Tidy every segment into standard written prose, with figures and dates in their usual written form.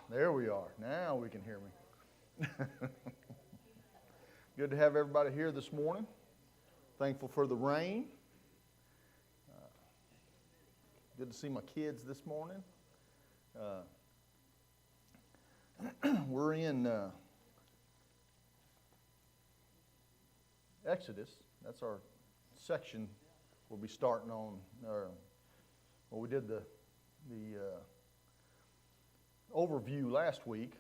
There we are. Now we can hear me. Good to have everybody here this morning. Thankful for the rain. Good to see my kids this morning. We're in Exodus. That's our section we'll be starting on. Well, we did the overview last week,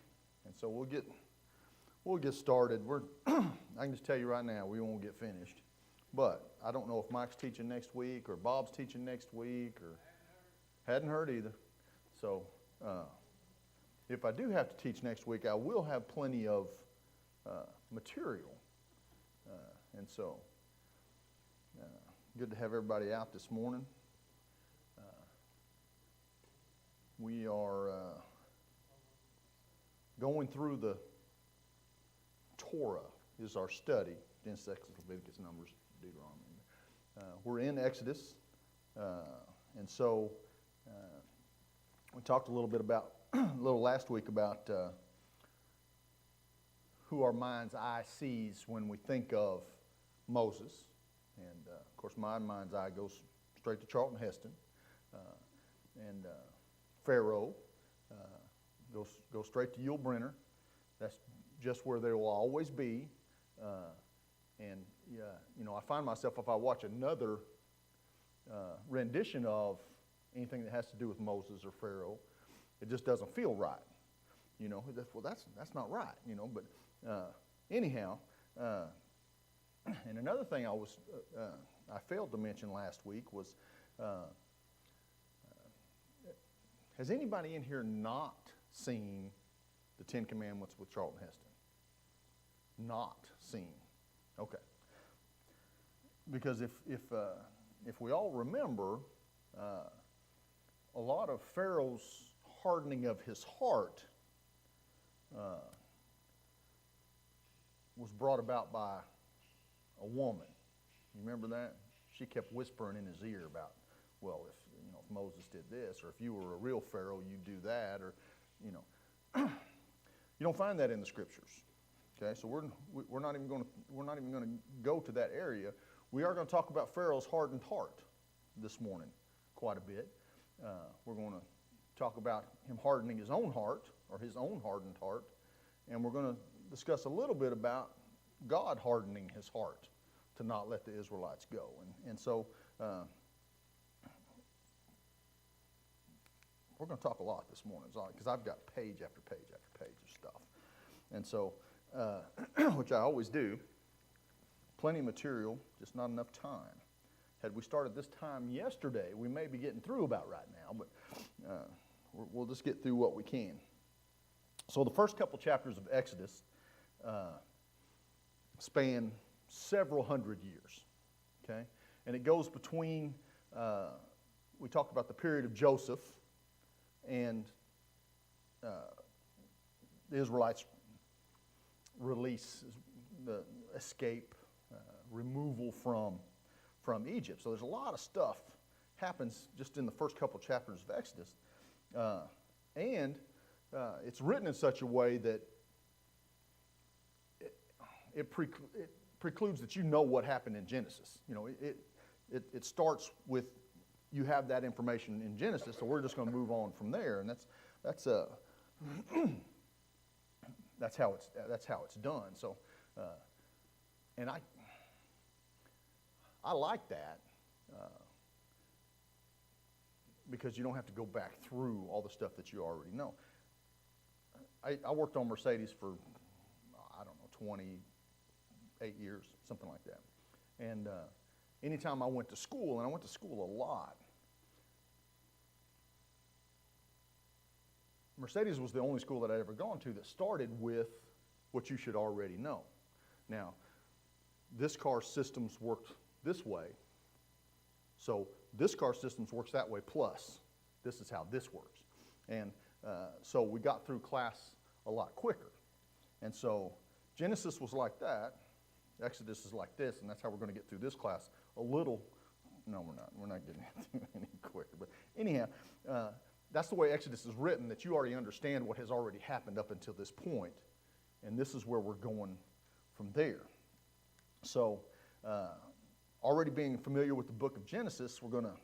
and so we'll get started. I can just tell you right now, we won't get finished. But I don't know if Mike's teaching next week or Bob's teaching next week, or hadn't heard either. So if I do have to teach next week, I will have plenty of material, and so good to have everybody out this morning. We are going through the Torah is our study. Genesis, Exodus, Leviticus, Numbers, Deuteronomy. We're in Exodus, and so we talked a little bit about last week about who our mind's eye sees when we think of Moses, and of course my mind's eye goes straight to Charlton Heston, and Pharaoh goes straight to Yul Brynner. That's just where they will always be. And I find myself, if I watch another rendition of anything that has to do with Moses or Pharaoh, it just doesn't feel right. That's not right. But anyhow, and another thing I failed to mention last week was, has anybody in here not seen the Ten Commandments with Charlton Heston? Not seen. Okay. Because if we all remember, a lot of Pharaoh's hardening of his heart was brought about by a woman. You remember that? She kept whispering in his ear about, well, if Moses did this, or if you were a real Pharaoh, you'd do that, or you don't find that in the scriptures. Okay, so we're not even going to go to that area. We are going to talk about Pharaoh's hardened heart this morning quite a bit. We're going to talk about him hardening his own heart, or his own hardened heart, and we're going to discuss a little bit about God hardening his heart to not let the Israelites go. And so we're going to talk a lot this morning, because I've got page after page after page of stuff. And so, which I always do, plenty of material, just not enough time. Had we started this time yesterday, we may be getting through about right now, but we'll just get through what we can. So the first couple chapters of Exodus span several hundred years, okay? And it goes between, we talked about the period of Joseph, and the Israelites' release, the escape, removal from Egypt. So there's a lot of stuff happens just in the first couple chapters of Exodus, and it's written in such a way that it precludes that you know what happened in Genesis. It starts with, you have that information in Genesis, so we're just going to move on from there, and that's how it's done. So, and I like that because you don't have to go back through all the stuff that you already know. I worked on Mercedes for 28 years, something like that, and anytime I went to school, and I went to school a lot, Mercedes was the only school that I'd ever gone to that started with what you should already know. Now, this car systems worked this way, so this car systems works that way, plus this is how this works. And so we got through class a lot quicker. And so Genesis was like that, Exodus is like this, and that's how we're going to get through this class a little. No, we're not. We're not getting it any quicker. But anyhow, that's the way Exodus is written, that you already understand what has already happened up until this point, and this is where we're going from there. So, already being familiar with the book of Genesis, we're going to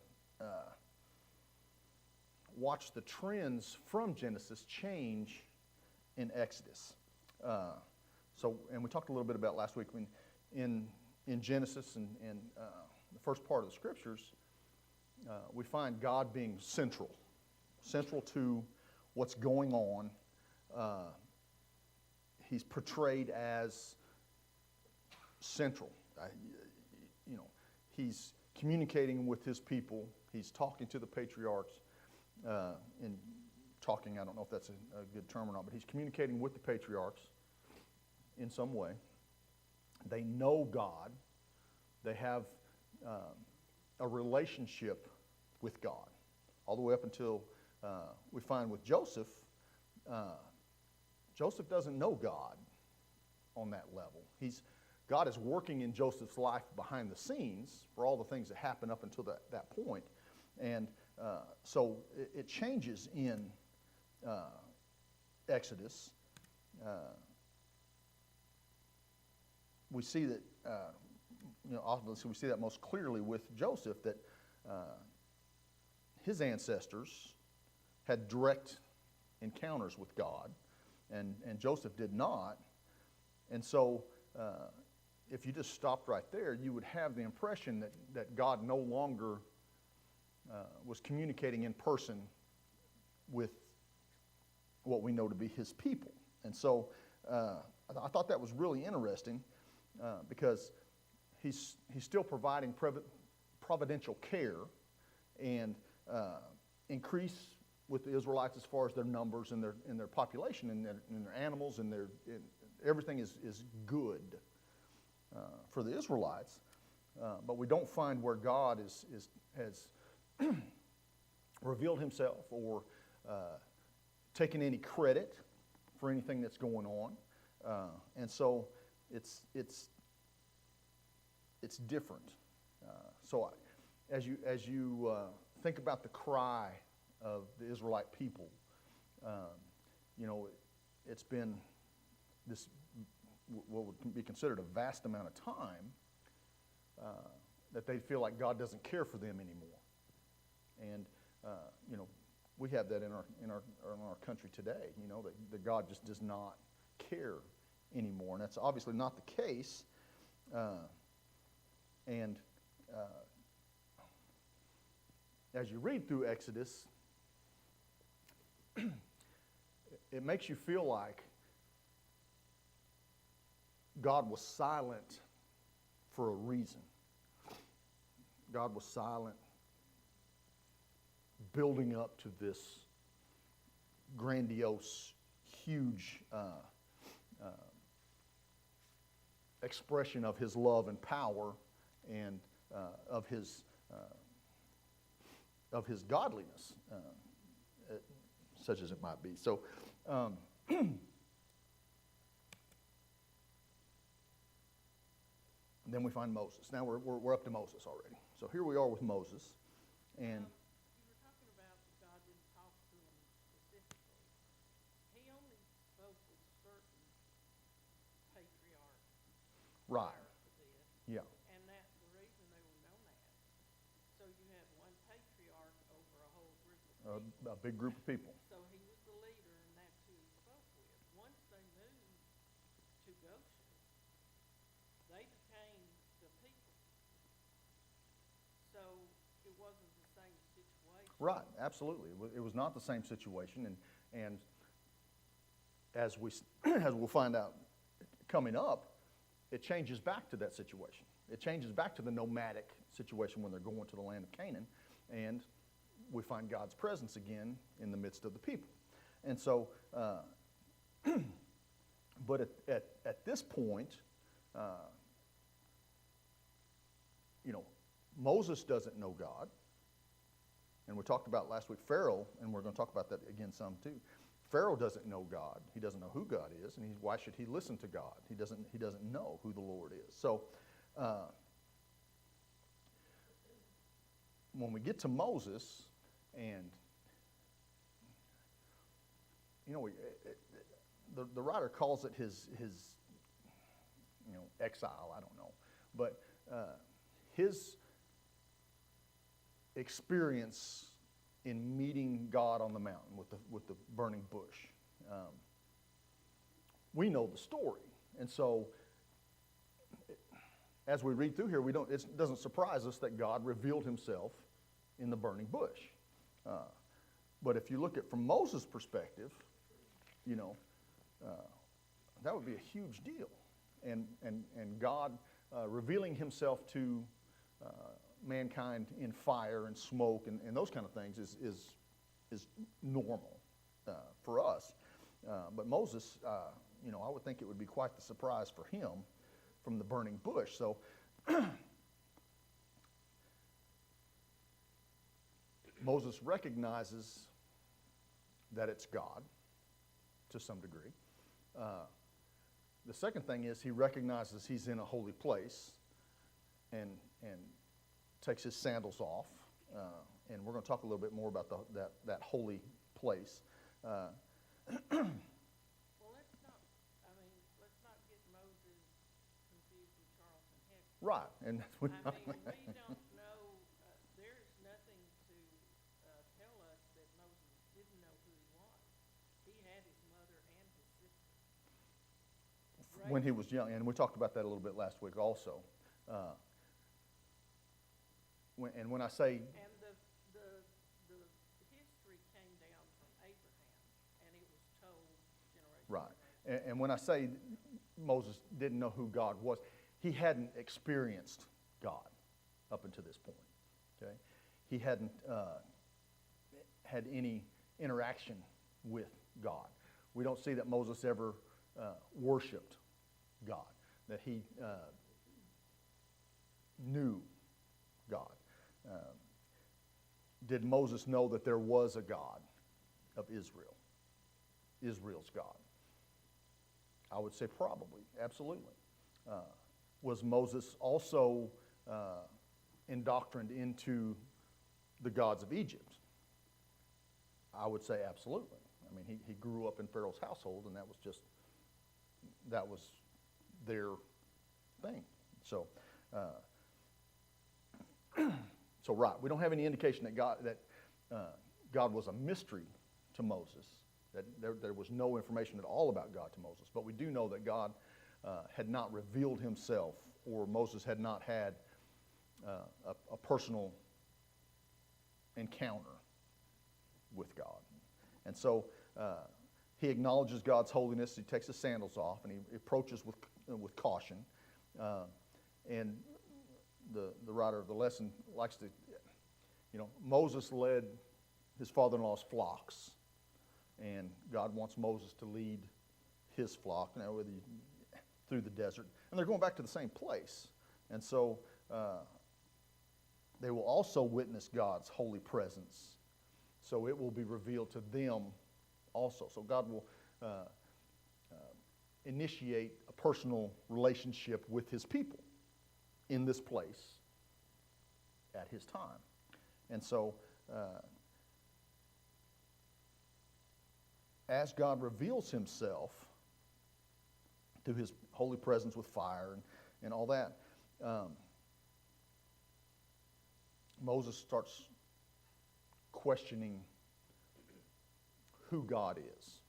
watch the trends from Genesis change in Exodus. And we talked a little bit about last week when in Genesis and the first part of the scriptures, we find God being central to what's going on. He's portrayed as central. He's communicating with his people. He's talking to the patriarchs. And talking, I don't know if that's a good term or not, but he's communicating with the patriarchs in some way. They know God. They have a relationship with God. All the way up until we find with Joseph, Joseph doesn't know God on that level. God is working in Joseph's life behind the scenes for all the things that happen up until that point. And so it changes in Exodus. We see that, obviously we see that most clearly with Joseph, that his ancestors had direct encounters with God, and Joseph did not. And so if you just stopped right there, you would have the impression that God no longer was communicating in person with what we know to be his people. And so I thought that was really interesting because he's still providing providential care and increase with the Israelites as far as their numbers and their population and their animals and everything is good for the Israelites. But we don't find where God has revealed himself or taken any credit for anything that's going on, and so it's different. As you think about the cry of the Israelite people, it's been this what would be considered a vast amount of time that they feel like God doesn't care for them anymore. And we have that in our country today. That God just does not care anymore, and that's obviously not the case. As you read through Exodus, it makes you feel like God was silent for a reason. God was silent, building up to this grandiose, huge expression of his love and power and of his godliness, such as it might be. So, then we find Moses. Now we're up to Moses already. So here we are with Moses, and you were talking about God didn't talk to him specifically. He only spoke with certain patriarchs right, prior to this, yeah, and that's the reason they were nomads. So you had one patriarch over a whole group of people. a big group of people. So he was the leader, and that's who he spoke with. Once they moved to Goshen, they became the people. So it wasn't the same situation. Right, absolutely. It was not the same situation, and as we'll find out coming up, it changes back to that situation. It changes back to the nomadic situation when they're going to the land of Canaan, and we find God's presence again in the midst of the people. And so, but at this point, Moses doesn't know God. And we talked about last week Pharaoh, and we're going to talk about that again some too. Pharaoh doesn't know God. He doesn't know who God is, and why should he listen to God? He doesn't know who the Lord is. So when we get to Moses, and the writer calls it his exile. I don't know, but his experience in meeting God on the mountain with the burning bush. We know the story, and so as we read through here, it doesn't surprise us that God revealed himself in the burning bush. But if you look at from Moses' perspective, that would be a huge deal. And God revealing himself to mankind in fire and smoke and those kind of things is normal for us. But Moses, I would think it would be quite the surprise for him from the burning bush. So Moses recognizes that it's God to some degree. The second thing is he recognizes he's in a holy place and takes his sandals off. And we're going to talk a little bit more about that holy place. Let's not get Moses confused with Charlton Heston. Right. And we don't know, there's nothing to tell us that Moses didn't know who he was. He had his mother and his sister. When he was young, and we talked about that a little bit last week also. When I say... And the history came down from Abraham, and it was told generation. Right. And when I say Moses didn't know who God was, he hadn't experienced God up until this point. Okay, he hadn't had any interaction with God. We don't see that Moses ever worshipped God, that he knew God. Did Moses know that there was a God of Israel? Israel's God? I would say probably, absolutely. Was Moses also indoctrined into the gods of Egypt? I would say absolutely. I mean, he grew up in Pharaoh's household, and that was their thing. So, right, we don't have any indication that God was a mystery to Moses. That there was no information at all about God to Moses. But we do know that God had not revealed himself, or Moses had not had a personal encounter with God. And so he acknowledges God's holiness. He takes his sandals off, and he approaches with caution. And the writer of the lesson likes to, Moses led his father-in-law's flocks, and God wants Moses to lead his flock through the desert. And they're going back to the same place. And so they will also witness God's holy presence. So it will be revealed to them also. So God will initiate a personal relationship with his people in this place at his time. And so as God reveals himself through his holy presence with fire and all that, Moses starts questioning who God is.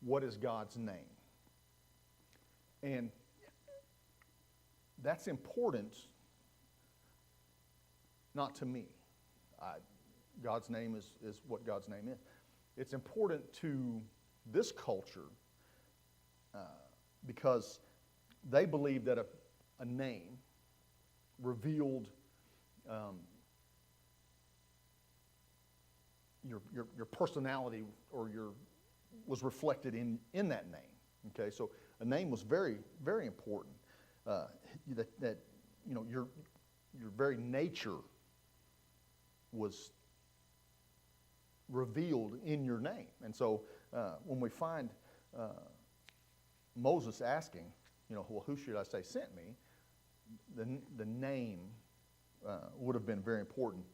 What is God's name? And that's important, not to me. God's name is what God's name is. It's important to this culture because they believe that a name revealed your personality or was reflected in that name. Okay, so a name was very, very important. That your very nature was revealed in your name. And so when we find Moses asking, well, who should I say sent me? The name would have been very important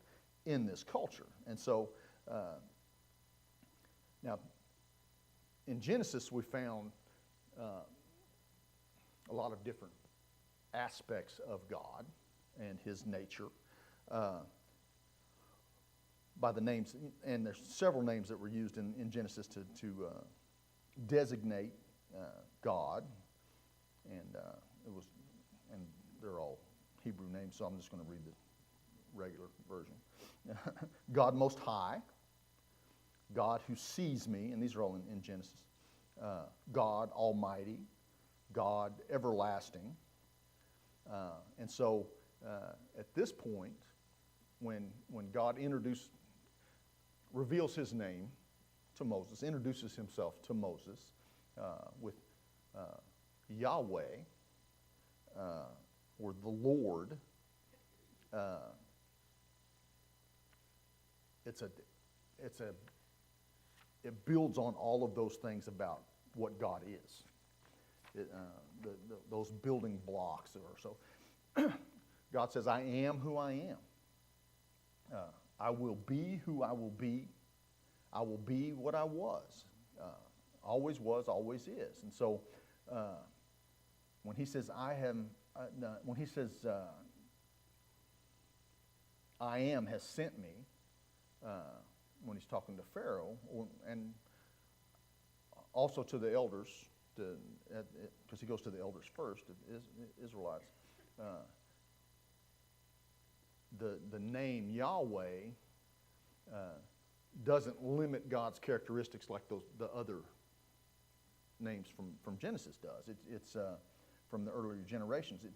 in this culture. And so now in Genesis, we found a lot of different aspects of God and his nature by the names, and there's several names that were used in Genesis to designate God, and they're all Hebrew names, so I'm just going to read the regular version. God Most High, God Who Sees Me, and these are all in Genesis. God Almighty, God Everlasting. And so at this point, when God reveals his name to Moses, introduces himself to Moses with Yahweh, or the Lord, it builds on all of those things about what God is. Those building blocks. So God says, I am who I am. I will be who I will be. I will be what I was. Always was, always is. And so when he says, I am has sent me, when he's talking to Pharaoh, and also to the elders, because he goes to the elders first, Israelites. The name Yahweh doesn't limit God's characteristics like the other names from Genesis does. It's from the earlier generations. It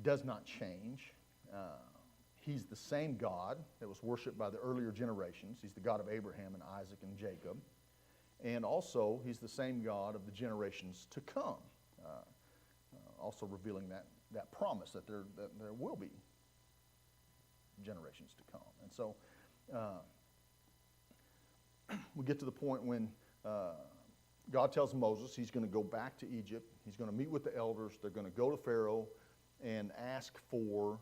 does not change. He's the same God that was worshipped by the earlier generations. He's the God of Abraham and Isaac and Jacob. And also, he's the same God of the generations to come. Also revealing that promise that there will be generations to come. And so we get to the point when God tells Moses he's going to go back to Egypt. He's going to meet with the elders. They're going to go to Pharaoh and ask for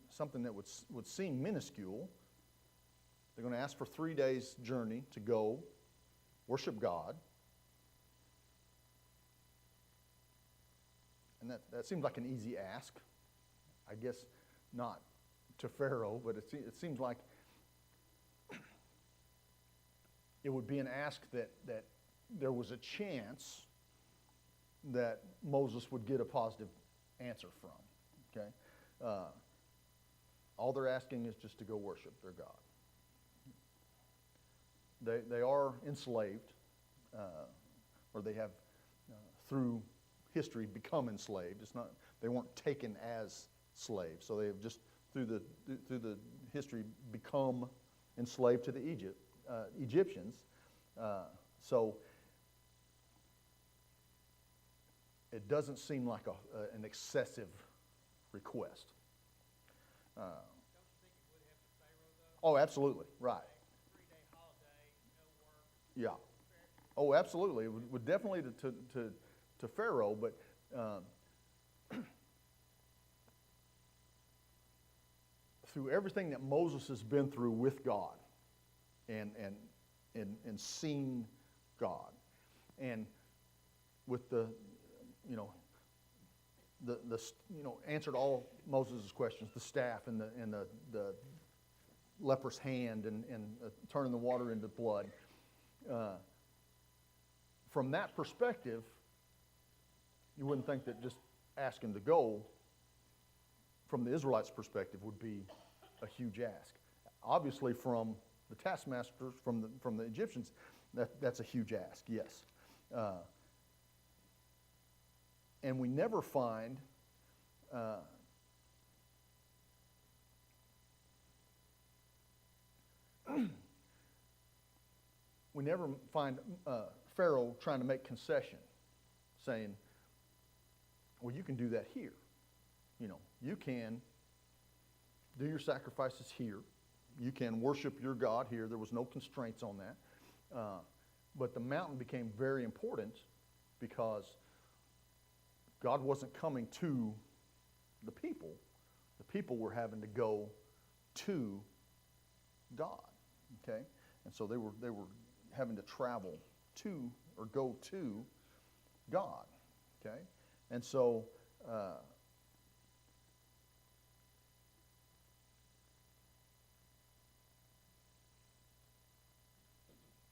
something that would seem minuscule. They're going to ask for 3 days' journey to go worship God. And that seems like an easy ask. I guess not to Pharaoh, but it seems like it would be an ask that there was a chance that Moses would get a positive answer from. Okay? All they're asking is just to go worship their God. They are enslaved, or they have, through history, become enslaved. It's not, they weren't taken as slaves, so they have just through the history become enslaved to the Egyptians. So it doesn't seem like an excessive request. Don't you think it would have to Pharaoh, though? Oh, absolutely, right. 3-day holiday, no work. Yeah. Oh, absolutely. It would definitely to Pharaoh, but through everything that Moses has been through with God, and seen God, and with the answered all Moses' questions, the staff and the leper's hand and turning the water into blood. From that perspective, you wouldn't think that just asking to go, from the Israelites' perspective, would be a huge ask. Obviously, from the taskmasters, from the Egyptians, that's a huge ask, yes. And we never find Pharaoh trying to make concession, saying, well, you can do that here. You can do your sacrifices here. You can worship your God here. There was no constraints on that. But the mountain became very important because God wasn't coming to the people. The people were having to go to God. Okay? And so they were having to travel to or go to God. Okay? And so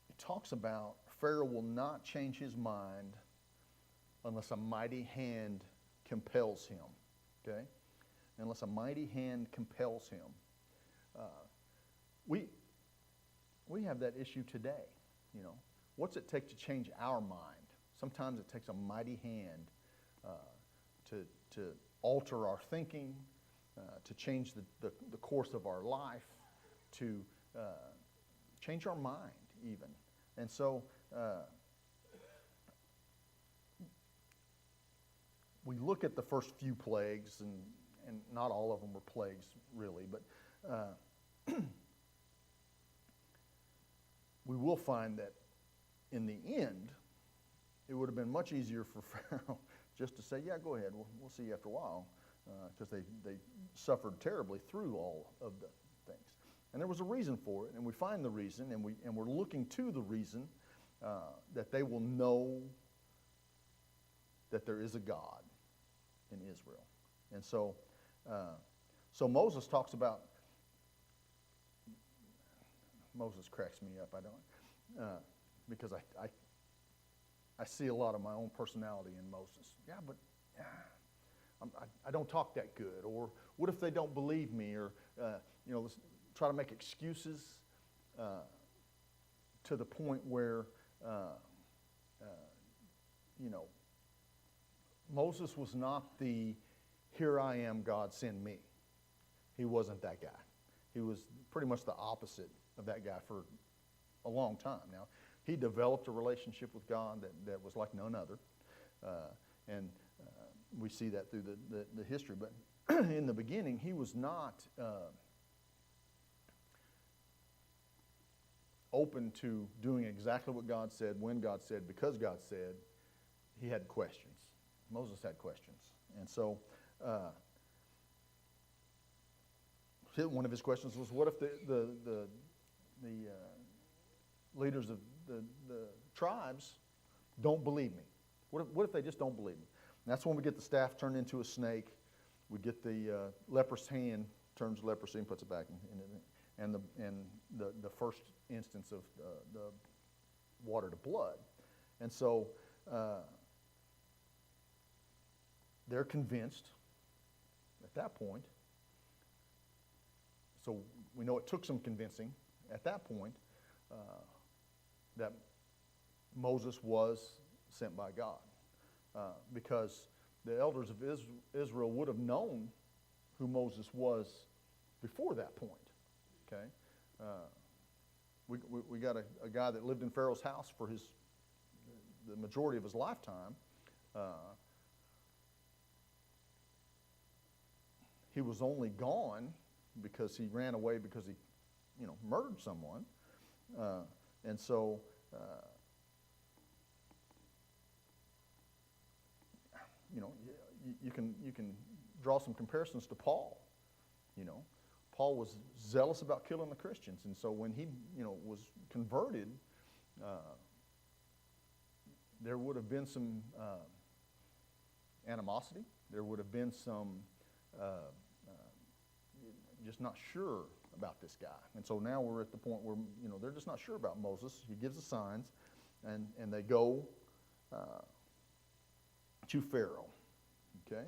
it talks about Pharaoh will not change his mind unless a mighty hand compels him. Okay? Unless a mighty hand compels him. We have that issue today. You know, what's it take to change our mind? Sometimes it takes a mighty hand to alter our thinking, to change the course of our life, to change our mind even. And so we look at the first few plagues, and not all of them were plagues really, but we will find that in the end, it would have been much easier for Pharaoh just to say, yeah, go ahead, we'll see you after a while, because they suffered terribly through all of the things. And there was a reason for it, and we find the reason, and we're looking to the reason that they will know that there is a God in Israel. And so Moses talks about, Moses cracks me up, because I see a lot of my own personality in Moses. Yeah, but I don't talk that good. Or what if they don't believe me? Or, let's try to make excuses to the point where, Moses was not the, here I am, God, send me. He wasn't that guy. He was pretty much the opposite of that guy for a long time. Now, he developed a relationship with God that was like none other. And we see that through the history. But in the beginning, he was not open to doing exactly what God said, when God said, because God said. He had questions. Moses had questions. And so one of his questions was, what if the leaders of the tribes don't believe me? What if they just don't believe me? And that's when we get the staff turned into a snake. We get the leprous hand turns leprosy and puts it back in the first instance of the water to blood. And so they're convinced at that point. So we know it took some convincing at that point that Moses was sent by God, because the elders of Israel would have known who Moses was before that point. Okay, we got a guy that lived in Pharaoh's house for the majority of his lifetime. He was only gone because he ran away because he, murdered someone. And so you can draw some comparisons to Paul. Paul was zealous about killing the Christians, and so when he was converted, there would have been some animosity. There would have been some just not sure about this guy. And so now we're at the point where they're just not sure about Moses. He gives the signs, and they go to Pharaoh. Okay?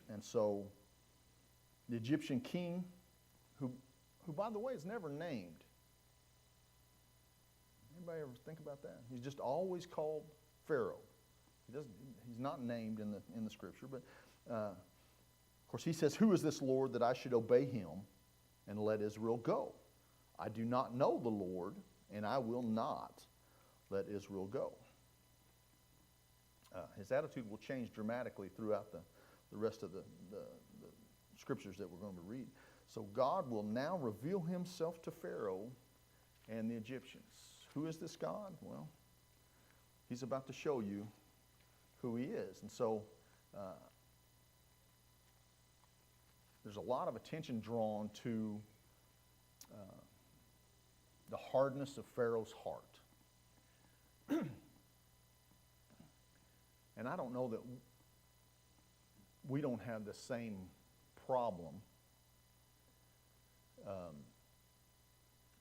And so the Egyptian king, who by the way is never named. Anybody ever think about that? He's just always called Pharaoh. He's not named in the scripture, but of course he says, "Who is this Lord that I should obey him and let Israel go? I do not know the Lord, and I will not let Israel go." His attitude will change dramatically throughout the rest of the scriptures that we're going to read. So God will now reveal himself to Pharaoh and the Egyptians. Who is this God? Well, he's about to show you who he is. And so there's a lot of attention drawn to the hardness of Pharaoh's heart. And I don't know that we don't have the same problem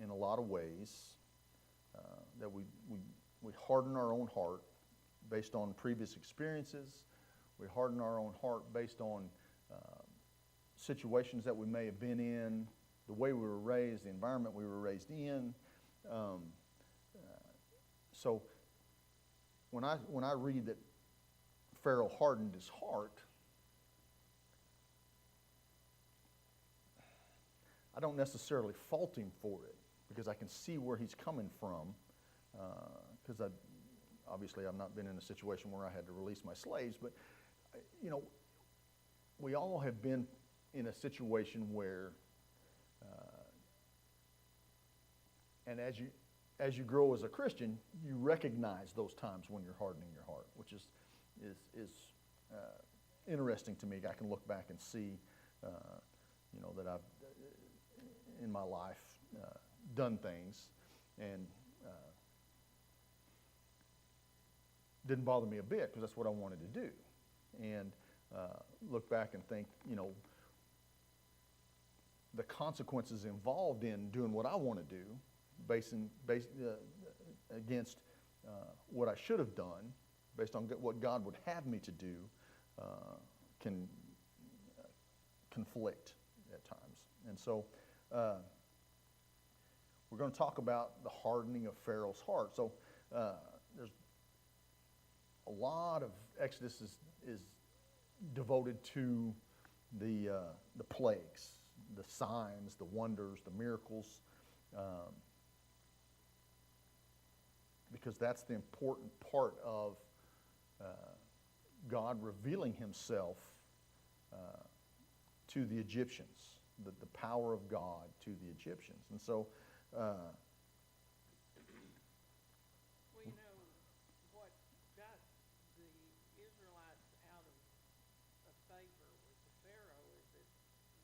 in a lot of ways, that we harden our own heart based on previous experiences. We harden our own heart based on situations that we may have been in, the way we were raised, the environment we were raised in. So when I read that Pharaoh hardened his heart, I don't necessarily fault him for it, because I can see where he's coming from, because obviously I've not been in a situation where I had to release my slaves, but we all have been in a situation where, and as you grow as a Christian, you recognize those times when you're hardening your heart, which is interesting to me. I can look back and see, that I've in my life done things, and didn't bother me a bit, because that's what I wanted to do. And look back and think, the consequences involved in doing what I want to do, based against what I should have done, based on what God would have me to do, can conflict at times. And so we're going to talk about the hardening of Pharaoh's heart. So there's a lot of Exodus is devoted to the plagues, the signs, the wonders, the miracles, because that's the important part of God revealing himself to the Egyptians, the power of God to the Egyptians. And so what got the Israelites out of favor with the Pharaoh is that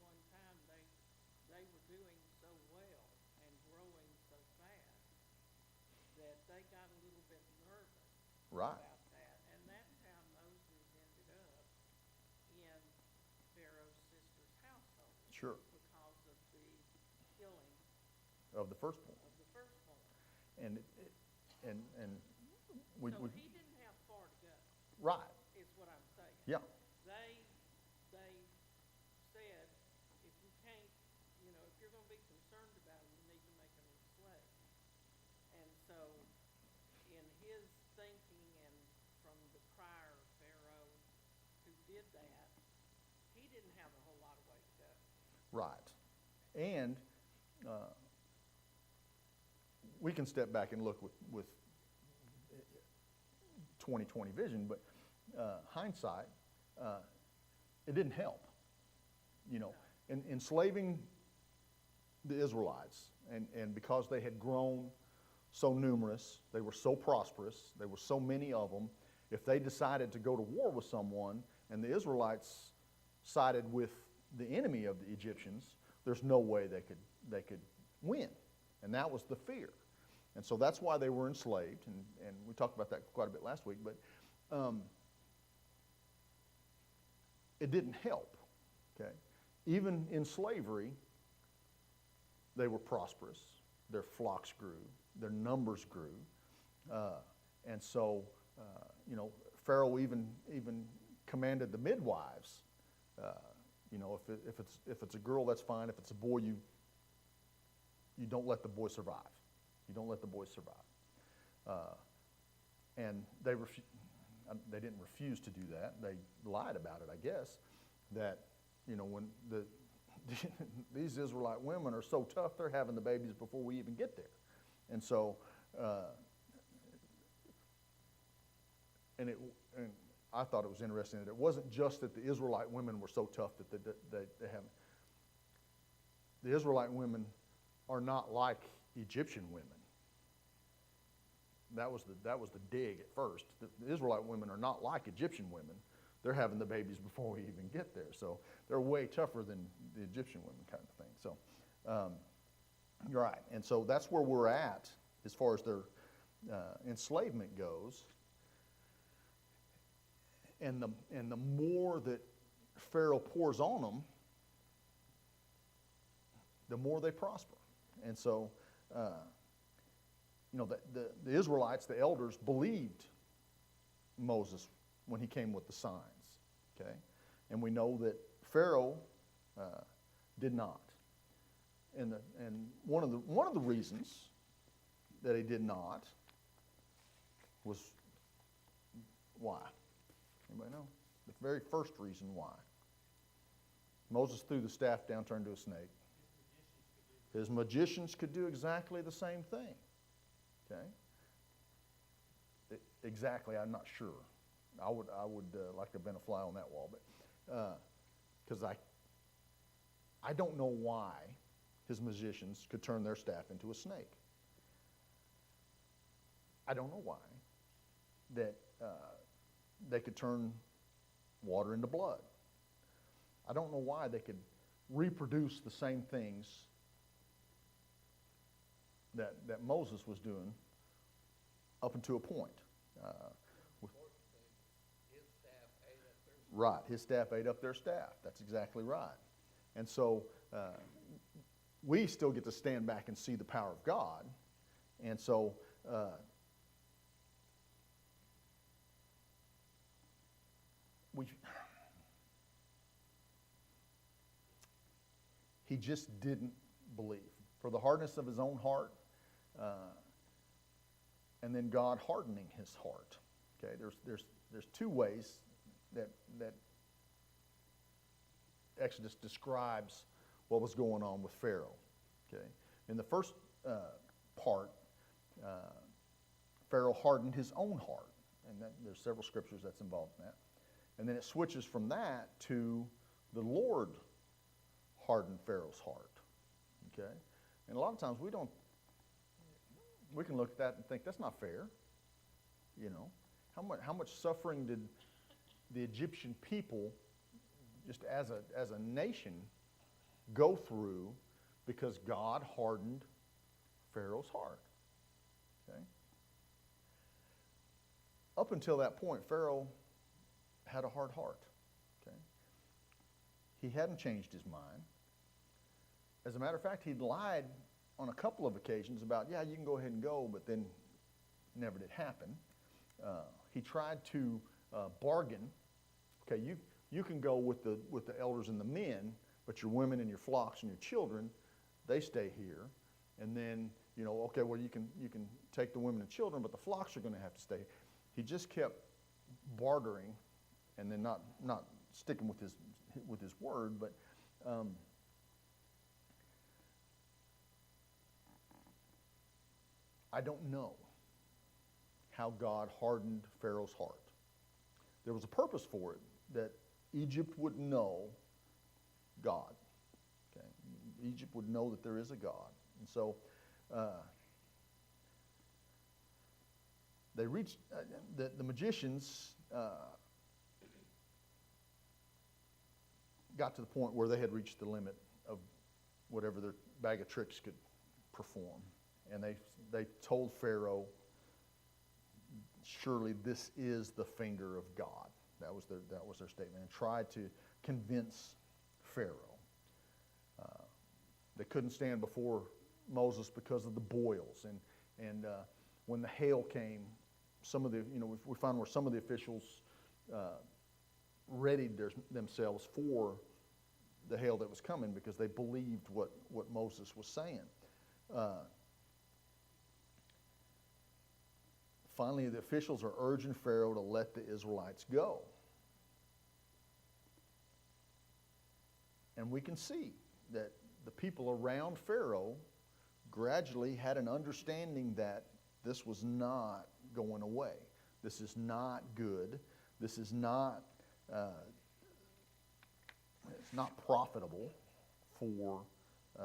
one time they were doing so well and growing so fast that they got a little bit nervous about that. And that's how Moses ended up in Pharaoh's sister's household. Sure. Because of the killing of the firstborn. And so he didn't have far to go. Right. Is what I'm saying. Yeah. They said, if you can't, if you're going to be concerned about them, you need to make them enslaved. And so, in his thinking, and from the prior Pharaoh who did that, he didn't have a whole lot of way to go. Right. And we can step back and look with 20/20 vision, but hindsight, it didn't help. In enslaving the Israelites, and because they had grown so numerous, they were so prosperous, there were so many of them, if they decided to go to war with someone and the Israelites sided with the enemy of the Egyptians, there's no way they could win. And that was the fear. And so that's why they were enslaved, and we talked about that quite a bit last week, but it didn't help, okay? Even in slavery, they were prosperous. Their flocks grew. Their numbers grew. And so, Pharaoh even commanded the midwives, if it's a girl, that's fine. If it's a boy, you don't let the boy survive. You don't let the boys survive. And they didn't refuse to do that. They lied about it, I guess, that, when these Israelite women are so tough, they're having the babies before we even get there. And so, and I thought it was interesting that it wasn't just that the Israelite women were so tough that they have. The Israelite women are not like Egyptian women. That was the dig at first. The Israelite women are not like Egyptian women. They're having the babies before we even get there. So they're way tougher than the Egyptian women, kind of thing. So Right, and so that's where we're at as far as their enslavement goes. And the more that Pharaoh pours on them, the more they prosper. And so, the Israelites, the elders, believed Moses when he came with the signs. Okay, and we know that Pharaoh did not. And one of the reasons that he did not was why? Anybody know? The very first reason why. Moses threw the staff down, turned into a snake. His magicians could do exactly the same thing. Okay? Exactly, I'm not sure. I would like to have been a fly on that wall, but because I don't know why his magicians could turn their staff into a snake. I don't know why that they could turn water into blood. I don't know why they could reproduce the same things that Moses was doing up until a point. Right, his staff ate up their staff. That's exactly right. And so we still get to stand back and see the power of God. And so he just didn't believe. For the hardness of his own heart, and then God hardening his heart. Okay, there's two ways that Exodus describes what was going on with Pharaoh. Okay, in the first part, Pharaoh hardened his own heart, and there's several scriptures that's involved in that. And then it switches from that to the Lord hardened Pharaoh's heart. Okay, and a lot of times we can look at that and think that's not fair. You know, how much suffering did the Egyptian people, just as a nation, go through because God hardened Pharaoh's heart? Okay. Up until that point, Pharaoh had a hard heart. Okay. He hadn't changed his mind. As a matter of fact, he'd lied on a couple of occasions about, yeah, you can go ahead and go, but then never did happen. He tried to bargain. Okay, you can go with the elders and the men, but your women and your flocks and your children, they stay here. And then, okay, well, you can take the women and children, but the flocks are going to have to stay. He just kept bartering, and then not sticking with his word, but I don't know how God hardened Pharaoh's heart. There was a purpose for it, that Egypt would know God. Okay? Egypt would know that there is a God. And so they reached, the magicians got to the point where they had reached the limit of whatever their bag of tricks could perform. And they told Pharaoh, surely this is the finger of God. That was their statement, and tried to convince Pharaoh. They couldn't stand before Moses because of the boils, and when the hail came, some of the we found where some of the officials readied themselves for the hail that was coming because they believed what Moses was saying. Finally, the officials are urging Pharaoh to let the Israelites go. And we can see that the people around Pharaoh gradually had an understanding that this was not going away. This is not good. This is not, it's not profitable for I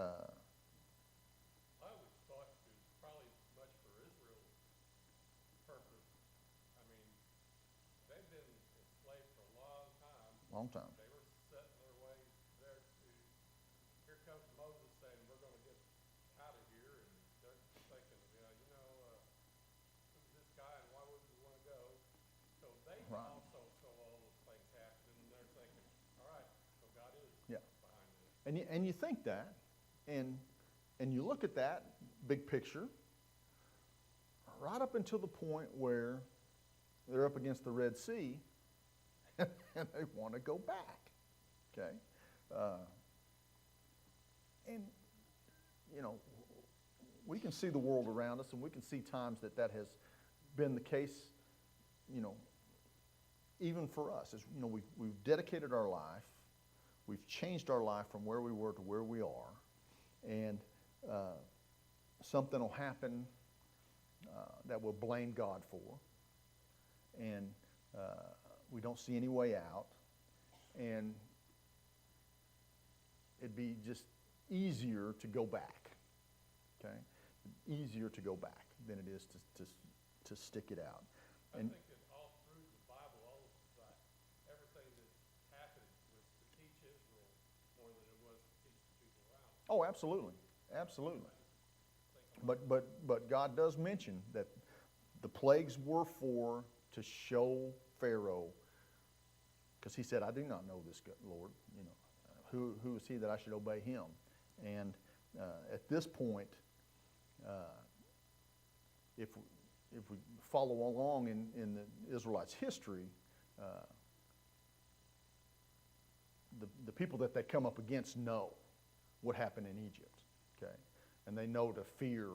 always thought it was probably much for Israel's purpose. I mean, they've been enslaved for a long time. long time. They were setting their ways there to, here comes Moses saying, we're going to get out of And you think that, and you look at that big picture, right up until the point where they're up against the Red Sea, and they want to go back. Okay, and we can see the world around us, and we can see times that has been the case. Even for us, we've dedicated our life, we've changed our life from where we were to where we are, and something will happen that we'll blame God for, and we don't see any way out, and it'd be just easier to go back, okay? Easier to go back than it is to stick it out. And I think that all through the Bible, everything that happened was to teach Israel more than it was to teach the people around. oh, absolutely, absolutely. But God does mention that the plagues were to show Pharaoh, because he said, "I do not know this Lord. Who is he that I should obey him?" And at this point, if we follow along in the Israelites' history, the people that they come up against know what happened in Egypt, okay? And they know to fear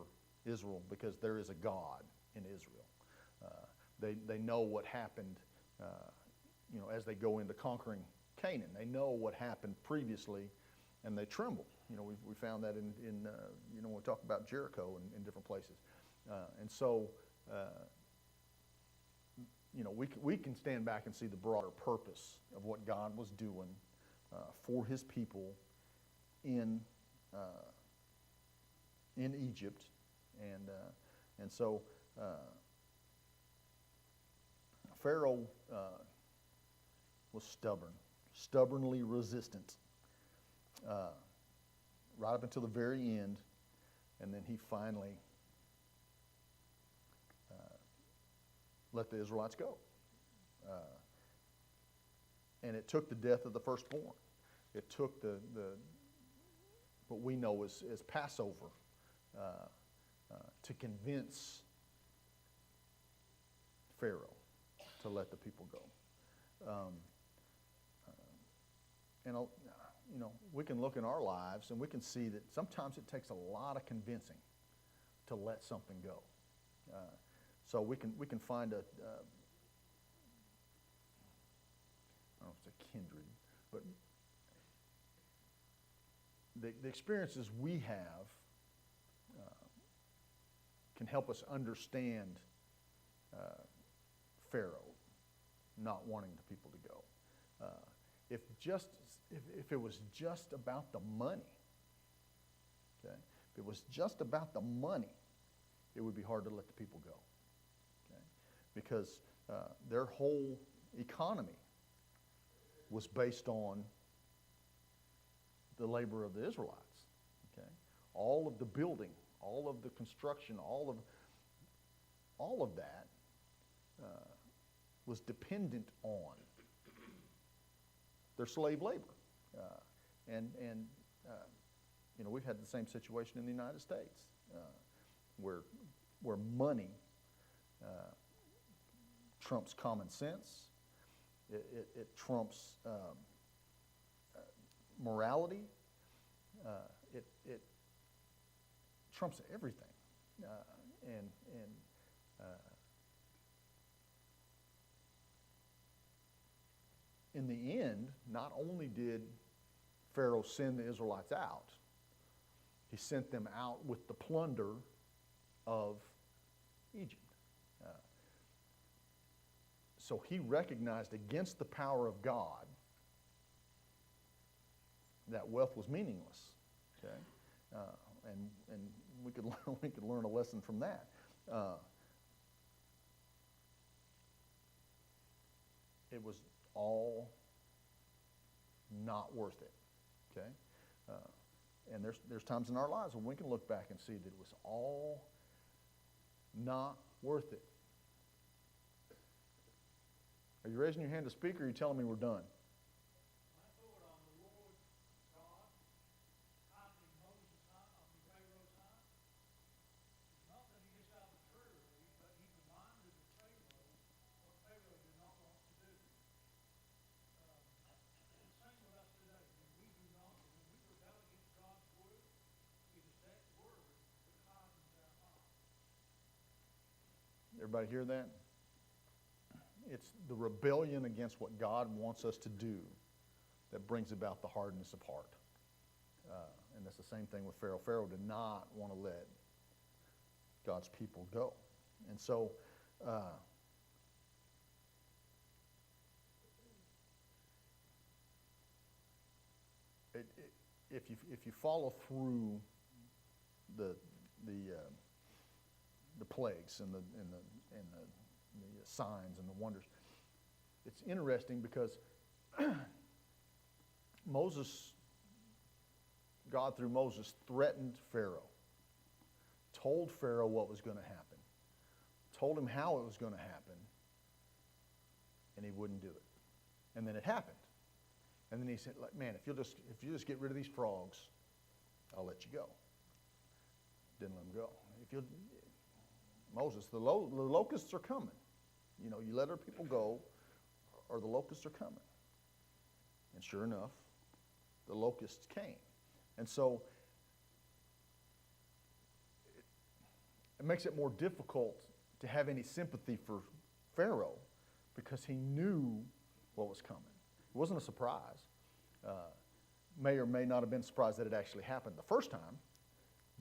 Israel because there is a God in Israel. They know what happened, as they go into conquering Canaan. They know what happened previously, and they tremble. We found that in when we talk about Jericho and in different places. And so, we can stand back and see the broader purpose of what God was doing for His people in Egypt, and so Pharaoh was stubbornly resistant, right up until the very end, and then he finally let the Israelites go. And it took the death of the firstborn. It took the what we know as Passover to convince Pharaoh to let the people go. And we can look in our lives and we can see that sometimes it takes a lot of convincing to let something go. So we can find I don't know if it's a kindred, but the experiences we have can help us understand Pharaoh not wanting the people to go. If it was just about the money, okay? If it was just about the money, it would be hard to let the people go, okay? Because their whole economy was based on the labor of the Israelites, okay? All of the building, all of the construction, all of that was dependent on their slave labor. We've had the same situation in the United States, where money trumps common sense. It trumps morality. It trumps everything. In the end, not only did Pharaoh send the Israelites out, he sent them out with the plunder of Egypt. So he recognized against the power of God that wealth was meaningless. Okay, and we could learn a lesson from that. It was all not worth it. Okay, and there's times in our lives when we can look back and see that it was all not worth it. Are you raising your hand to speak, or are you telling me we're done? I put on the Lord God Everybody hear that? It's the rebellion against what God wants us to do that brings about the hardness of heart. And that's the same thing with Pharaoh. Pharaoh did not want to let God's people go. And so, if you follow through the plagues and the signs and the wonders, it's interesting because God through Moses threatened Pharaoh, told Pharaoh what was going to happen, told him how it was going to happen, and he wouldn't do it. And then it happened. And then he said, man, if you just get rid of these frogs, I'll let you go. Didn't let him go. Moses, the locusts are coming. You know, you let our people go, or the locusts are coming. And sure enough, the locusts came. And so it makes it more difficult to have any sympathy for Pharaoh because he knew what was coming. It wasn't a surprise. May or may not have been surprised that it actually happened the first time,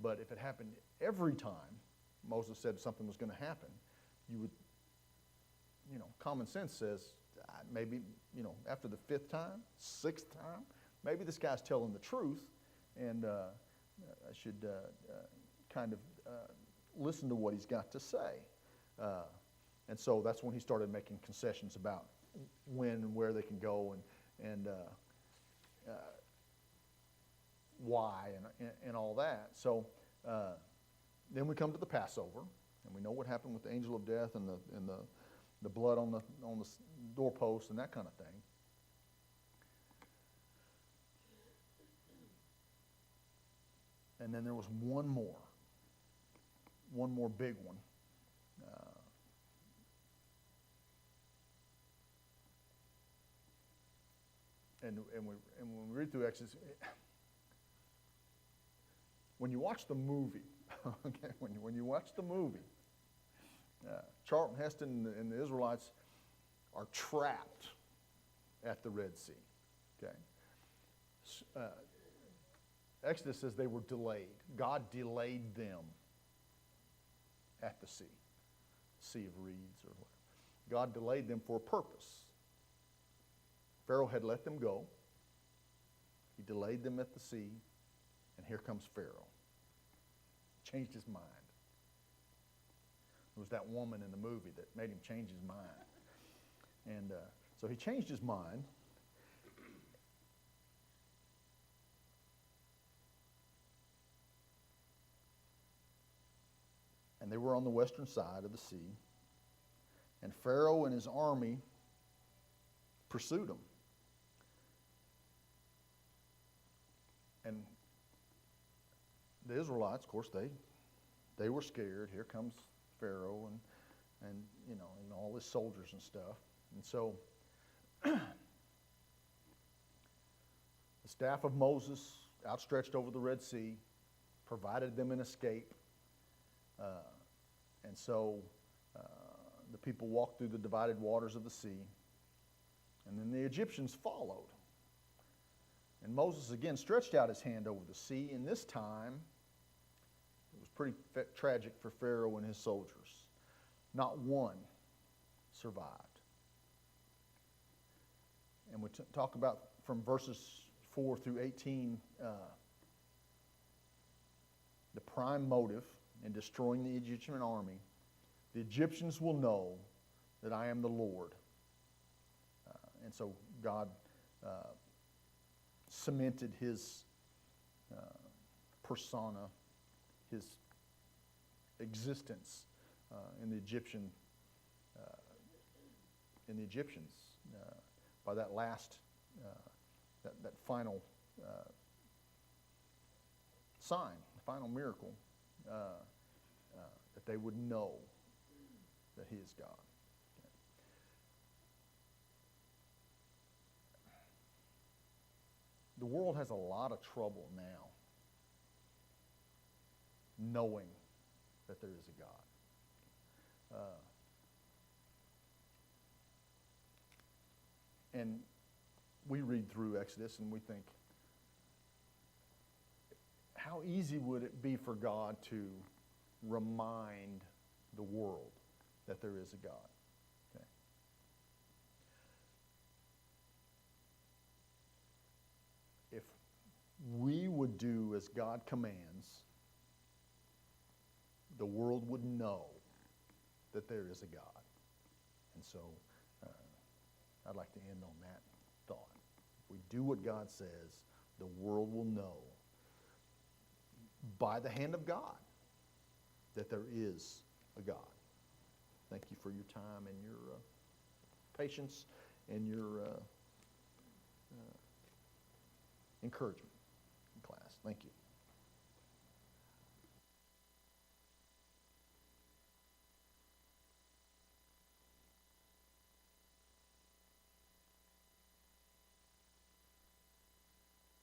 but if it happened every time Moses said something was going to happen, you would, common sense says maybe, after the fifth time, sixth time, maybe this guy's telling the truth, and I should kind of listen to what he's got to say. And so that's when he started making concessions about when and where they can go and why and all that. So then we come to the Passover, and we know what happened with the angel of death and the blood on the doorpost and that kind of thing. And then there was one more big one. And when we read through Exodus, when you watch the movie, okay, when you watch the movie, Charlton Heston and the Israelites are trapped at the Red Sea. Okay, Exodus says they were delayed. God delayed them at the sea of reeds or whatever. God delayed them for a purpose. Pharaoh had let them go. He delayed them at the sea, and here comes Pharaoh. Changed his mind. It was that woman in the movie that made him change his mind. And so he changed his mind. And they were on the western side of the sea. And Pharaoh and his army pursued them. And the Israelites, of course, they were scared. Here comes Pharaoh and all his soldiers and stuff. And so the staff of Moses, outstretched over the Red Sea, provided them an escape. And so the people walked through the divided waters of the sea. And then the Egyptians followed. And Moses again stretched out his hand over the sea, and this time it was pretty tragic for Pharaoh and his soldiers. Not one survived. And we talk about from verses 4 through 18, the prime motive in destroying the Egyptian army. The Egyptians will know that I am the Lord. And so God cemented his persona, his existence in the Egyptians by that last, that final sign, the final miracle, that they would know that he is God. The world has a lot of trouble now knowing that there is a God. And we read through Exodus and we think, how easy would it be for God to remind the world that there is a God? Okay. If we would do as God commands, the world would know that there is a God. And so I'd like to end on that thought. If we do what God says, the world will know by the hand of God that there is a God. Thank you for your time and your patience and your encouragement in class. Thank you.